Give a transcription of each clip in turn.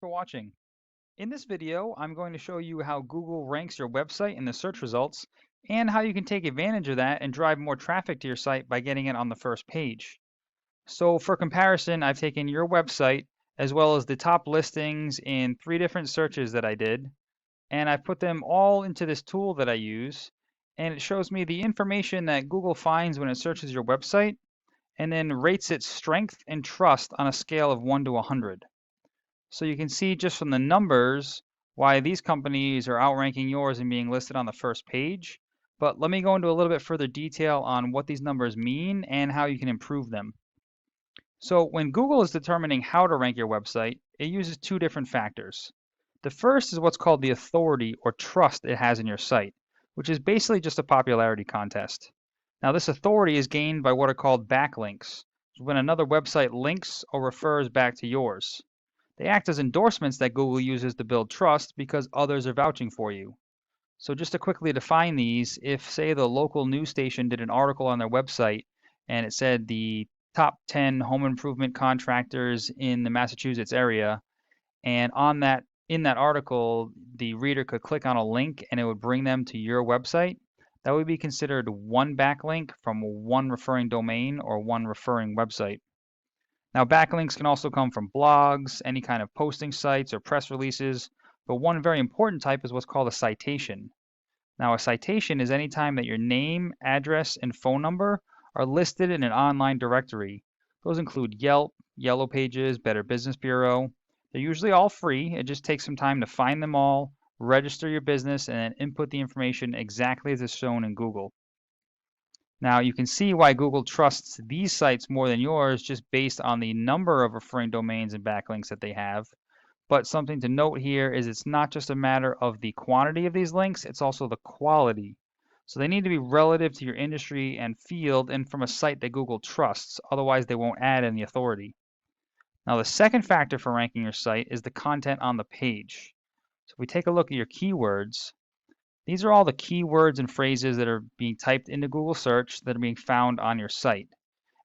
For watching. In this video, I'm going to show you how Google ranks your website in the search results and how you can take advantage of that and drive more traffic to your site by getting it on the first page. So for comparison, I've taken your website as well as the top listings in 3 different searches that I did, and I've put them all into this tool that I use, and it shows me the information that Google finds when it searches your website and then rates its strength and trust on a scale of 1 to 100. So you can see just from the numbers why these companies are outranking yours and being listed on the first page. But let me go into a little bit further detail on what these numbers mean and how you can improve them. So when Google is determining how to rank your website, it uses 2 different factors. The first is what's called the authority or trust it has in your site, which is basically just a popularity contest. Now this authority is gained by what are called backlinks, when another website links or refers back to yours. They act as endorsements that Google uses to build trust because others are vouching for you. So just to quickly define these, if say the local news station did an article on their website and it said the top 10 home improvement contractors in the Massachusetts area, and on that in that article, the reader could click on a link and it would bring them to your website, that would be considered one backlink from one referring domain or one referring website. Now, backlinks can also come from blogs, any kind of posting sites or press releases, but one very important type is what's called a citation. Now, a citation is any time that your name, address, and phone number are listed in an online directory. Those include Yelp, Yellow Pages, Better Business Bureau. They're usually all free. It just takes some time to find them all, register your business, and then input the information exactly as it's shown in Google. Now you can see why Google trusts these sites more than yours just based on the number of referring domains and backlinks that they have. But something to note here is it's not just a matter of the quantity of these links, it's also the quality. So they need to be relative to your industry and field and from a site that Google trusts, otherwise they won't add any authority. Now the second factor for ranking your site is the content on the page. So if we take a look at your keywords, these are all the keywords and phrases that are being typed into Google search that are being found on your site.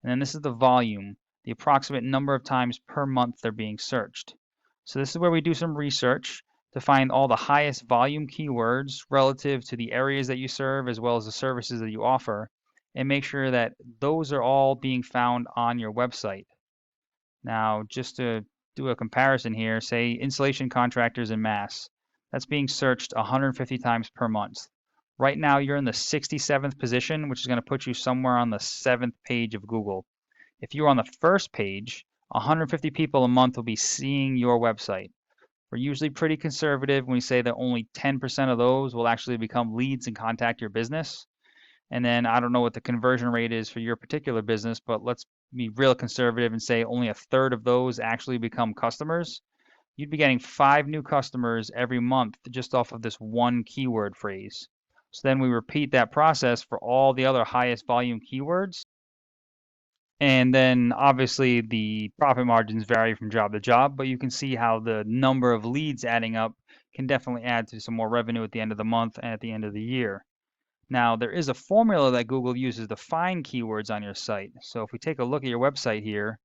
And then this is the volume, the approximate number of times per month they're being searched. So this is where we do some research to find all the highest volume keywords relative to the areas that you serve as well as the services that you offer, and make sure that those are all being found on your website. Now, just to do a comparison here, say installation contractors in Mass. That's being searched 150 times per month. Right now, you're in the 67th position, which is going to put you somewhere on the 7th page of Google. If you're on the first page, 150 people a month will be seeing your website. We're usually pretty conservative when we say that only 10% of those will actually become leads and contact your business. And then I don't know what the conversion rate is for your particular business, but let's be real conservative and say only a third of those actually become customers. You'd be getting 5 new customers every month just off of this one keyword phrase. So then we repeat that process for all the other highest volume keywords. And then obviously the profit margins vary from job to job, but you can see how the number of leads adding up can definitely add to some more revenue at the end of the month and at the end of the year. Now, there is a formula that Google uses to find keywords on your site. So if we take a look at your website here,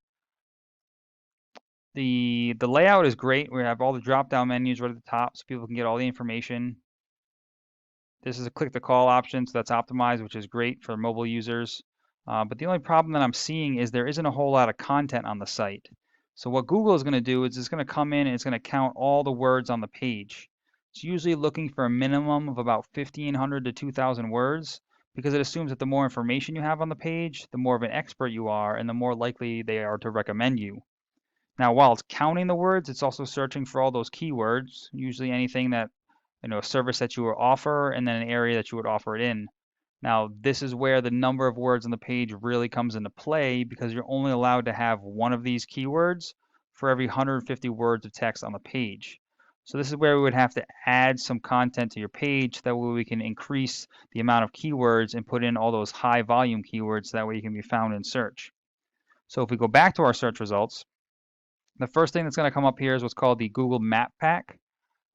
the layout is great. We have all the drop-down menus right at the top so people can get all the information. This is a click-to-call option, so that's optimized, which is great for mobile users. But the only problem that I'm seeing is there isn't a whole lot of content on the site. So what Google is going to do is it's going to come in and it's going to count all the words on the page. It's usually looking for a minimum of about 1,500 to 2,000 words because it assumes that the more information you have on the page, the more of an expert you are and the more likely they are to recommend you. Now, while it's counting the words, it's also searching for all those keywords, usually anything that, a service that you would offer and then an area that you would offer it in. Now, this is where the number of words on the page really comes into play because you're only allowed to have one of these keywords for every 150 words of text on the page. So this is where we would have to add some content to your page. That way we can increase the amount of keywords and put in all those high volume keywords so that way you can be found in search. So if we go back to our search results, the first thing that's going to come up here is what's called the Google Map Pack.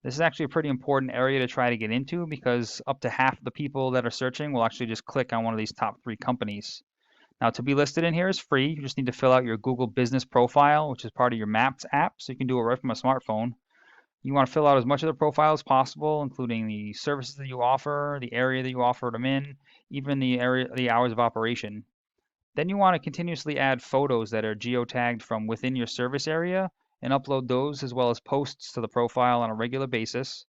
This is actually a pretty important area to try to get into because up to half of the people that are searching will actually just click on one of these top 3 companies. Now, to be listed in here is free. You just need to fill out your Google Business profile, which is part of your Maps app, so you can do it right from a smartphone. You want to fill out as much of the profile as possible, including the services that you offer, the area that you offer them in, even the hours of operation. Then you want to continuously add photos that are geotagged from within your service area and upload those as well as posts to the profile on a regular basis.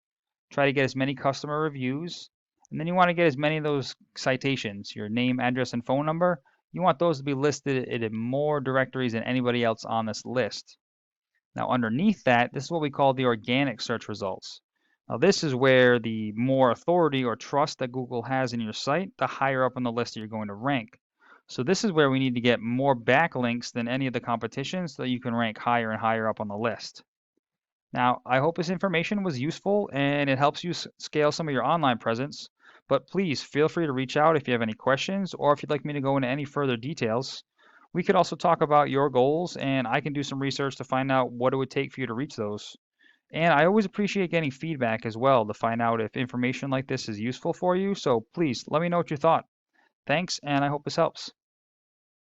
Try to get as many customer reviews. And then you want to get as many of those citations, your name, address, and phone number. You want those to be listed in more directories than anybody else on this list. Now, underneath that, this is what we call the organic search results. Now, this is where the more authority or trust that Google has in your site, the higher up on the list that you're going to rank. So this is where we need to get more backlinks than any of the competition so that you can rank higher and higher up on the list. Now, I hope this information was useful and it helps you scale some of your online presence, but please feel free to reach out if you have any questions or if you'd like me to go into any further details. We could also talk about your goals and I can do some research to find out what it would take for you to reach those. And I always appreciate getting feedback as well to find out if information like this is useful for you, so please let me know what you thought. Thanks, and I hope this helps.